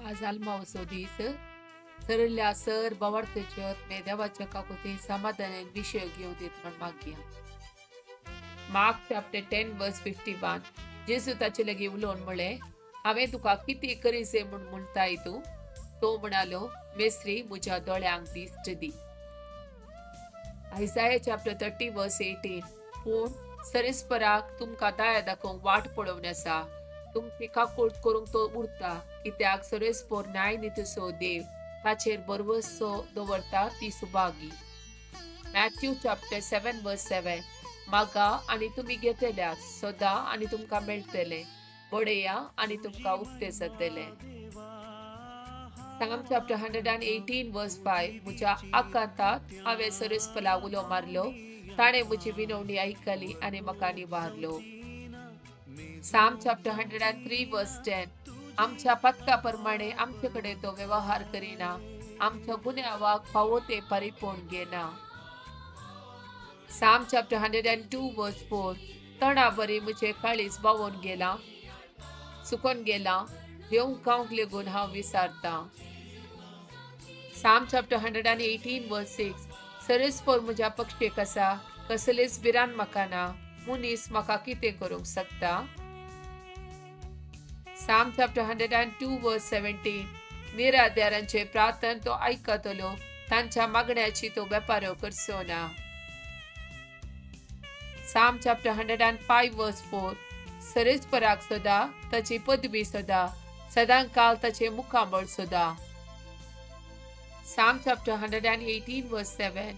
आज almoço disse, सरल्या sir बवाडतेच्यात मेदेवाच्या काकुती समाधानान विषय घेऊ देत म्हण मागया. मार्क चॅप्टर 10 वर्स 51. जेसू ताचे लगी उलोवन म्हळे, हांवें तुका किती करीसे म्हूण म्हणताय तूं? तो म्हणालो, मेस्त्री म्हज्या दोळ्यांक दिश्ट दी. Isaiah chapter 30 verse 18. पूण सरीसपराक तुमकां दाया दाखोवंक वाट पळोवन आसा. तुमची काकूट करूंक तो उरता, कित्याक सरीसपर न्याय नितसो देव ताचेर भरवसो दवरता ती सुभागी. Matthew chapter 7 verse 7. मागा आणि तुमी घेतल्यात, सोदा आणि तुमकां मेळटले, बडया आणि तुमकां उक्ते जातले. Psalm chapter 118 verse 5. म्हज्या आकांतात हांवें सरीसपला उलो मारलो, ताणें म्हजी विनवणी आयकली आनी म्हाका निवारलो. Psalm chapter 103 verse 10. आमच्या पथका प्रमाणे आमचे कडेन तो व्यवहार करिना, आमच्या गुन्यांवाक फावो ते परिपूर्ण घेना. Psalm chapter 102 verse 4. तणा बरी म्हजे काळीज बावून गेला, सुकून गेला, जेवंक खावंक लेगून हांव विसारता. Psalm chapter 118 verse 6. सरीसपर म्हज्या पक्षेक आसा, कसलीच भिरांत म्हाका ना, मुनीस म्हाका कितें करूंक शकता? Psalm chapter 102 verse 17. निराधारांचे प्रार्थना तो आयकतलो, तांच्या मागण्याची तो वेपारो करचो ना. Psalm chapter 105 verse 4. सरीसपराक सदा ताची पदवी सदा, सदांकाल ताचे मुखामळ सदा. Psalm chapter 118 verse 7.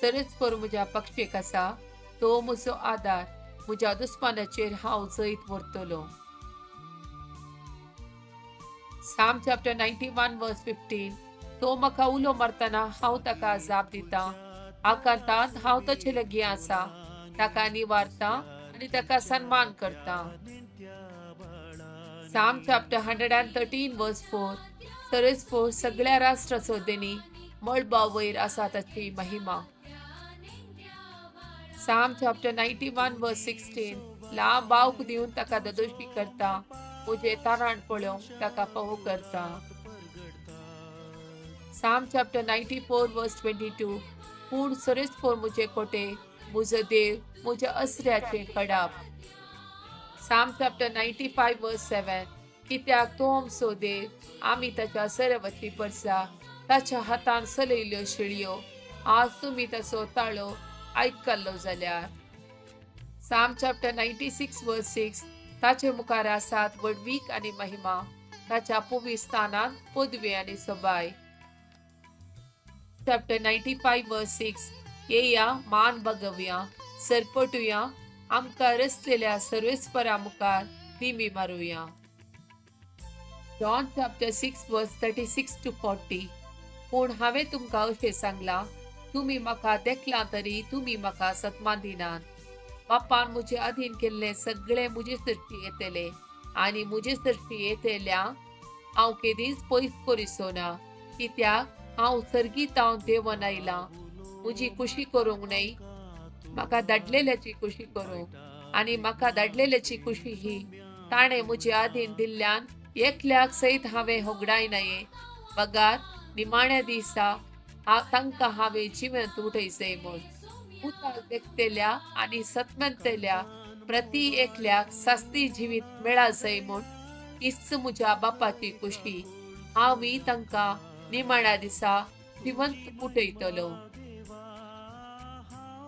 सरीसपर म्हज्या पक्षेक आसा, तो म्हजो आदार, म्हज्या दुस्मानाचेर हांव जैत व्हरतलो. Psalm chapter 91 verse 15. तो म्हाका उलो मारतना हांव ताका जाप दिता, आकांतांत हांव ताचे लागीं आसा, ताका निवारता आनी ताका सन्मान करता. Psalm chapter 113 verse 4. सरीसपर सगळ्या राष्ट्राचो देणी, मळबा वयर आसा ताची महिमा. Psalm chapter 91 verse 16. लांब बावक दिवन ताका दोदोशी करता, म्हजे तारण पळोवंक ताका फावो करता. Psalm chapter 94 verse 22. पूण सरीसपर म्हजे कोटे, म्हजो देव, म्हज्या अस्र्याचे कडाप. Psalm chapter 95 verse 7. कित्याक तो आमचो देव, आमी ताच्या सरवची परसा, ताच्या हातान चलयल्ल्यो शिळयो, आज तुमी ताचो ताळो आयकल्लो जाल्यार. Psalm chapter 96 verse 6. ताचे मुखार आसात वडवीक आनी महिमा, ताच्या पुवी स्थानांत पदवी आनी सबाय. Chapter 95 verse 6. येया मान बगवया, सरपटुया, आमकां रचलेल्या सर्वेस्परा मुखार दिमी मारुया. John chapter 6 verse 36 to 40. पूण हांवें तुमकां अशें सांगलां, तुमी म्हाका देखलां तरी तुमी म्हाका सत्मान दिनात. बापान म्हजे अधीन केल्ले सगळे म्हजे सरची येतले, आनी म्हजे सरची येतल्या हांव केदींच पयस करिसो ना, कित्याक हांव सर्गीतावन देंवन आयलां, म्हजी खुशी करूंक न्हय, म्हाका धाडलेल्याची खुशी करूंक. आनी म्हाका धाडलेल्याची खुशी ही, ताणें म्हजे अधीन दिल्ल्यान एकल्याक सयत हांवें होगडायनाये, बगार निमाण्या दिसा तांकां हांवें जिवंत उठयसय म्हूण. उताक देखतेल्या आनी सत्मंतल्या प्रति एकल्याक सास्ती जिवीत मेळा जाय म्हूण हीच म्हज्या बापाची खुशी. हांव तांकां निमाण्या दिसा जिवंत उठयतलो.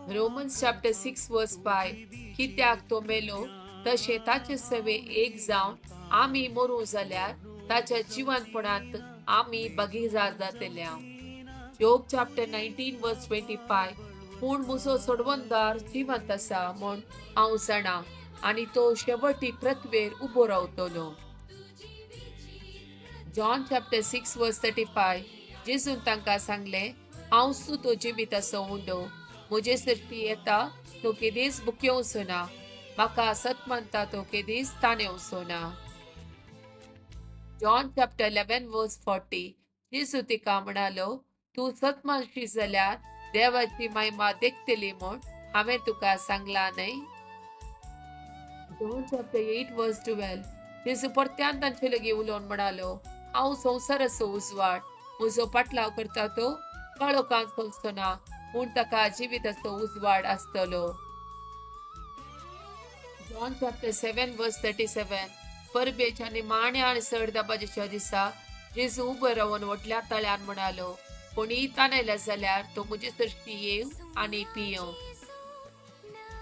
Romans chapter 6 verse 5. कित्याक तो मेलो, तशें ताचे सवे एक जावन आमी मरूं जाल्यार ताच्या जिवंतपणांत आमी भागीदार जातल्या. Job chapter 19 verse 25. पूण म्हजो सोडवणदार जिवंत आसा म्हूण हांव जाणा, आनी तो शेवटी पृथ्वेर उबो रावतलो. John chapter 6 verse 35. जेजून तांकां सांगलें, हांवसू तो जिवीत असो उंडो, म्हजे सरती येता तो केदीच भुकेवचो ना, म्हाका सत म्हणटा तो केदीच ताणेवचो ना. John chapter 11 verse 40. जेजू तिका म्हणालो, तूं सत म्हणशी जाल्यार देवाची महिमा देखतली म्हूण हांवें तुका सांगलां न्हय. John chapter 8 verse 12. जेजू परत्यान तांचे लागीं उलोवन म्हणालो, हांव संवसाराचो उजवाड. म्हजो पाटलाव करता तो काळोखांत चलचो ना, पूण ताका जिविताचो उजवाड आसतलो. जॉन चॅप्टर 7 वर्स 37. परबेच्या निमाण्या आणि चड दाबाजीच्या दिसा जेजू उबो रावन व्हडल्या तळ्यान म्हणालो, कोणी तान आयला जाल्यार तो म्हजे सरशी येव आनी पियो.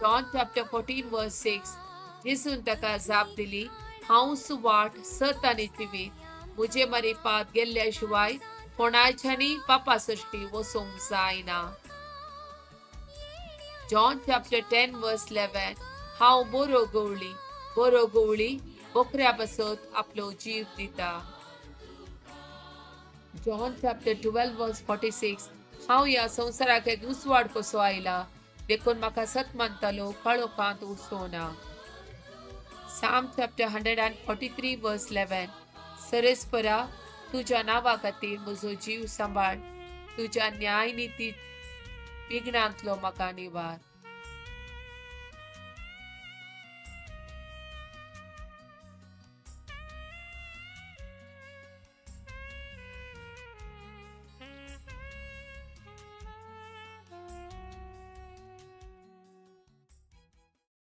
जॉन चॅप्टर 14 वर्स 6. जेजून ताका जाप दिली, हांवूच वाट, सत आनी जिवीत. म्हजे मारिपात गेल्ल्या शिवाय कोणाच्यानी बापा सरशी वचोंक जायना. जॉन चॅप्टर 10 वर्स 11. हांव बरो गवळी बोकऱ्या बसत आपलो जीव दिता. जॉन चॅप्टर 12 वर्स 46. हांव ह्या संवसाराक एक उसवाड कसो आयला, देखून म्हाका सत मानतलो काळोखांत उसोना. Psalm chapter 143 verse 11. सरस्परा, तुझ्या नावा खातीर म्हजो जीव सांबाळ, तुझ्या न्याय निती विघ्नांतलो म्हाका निवार.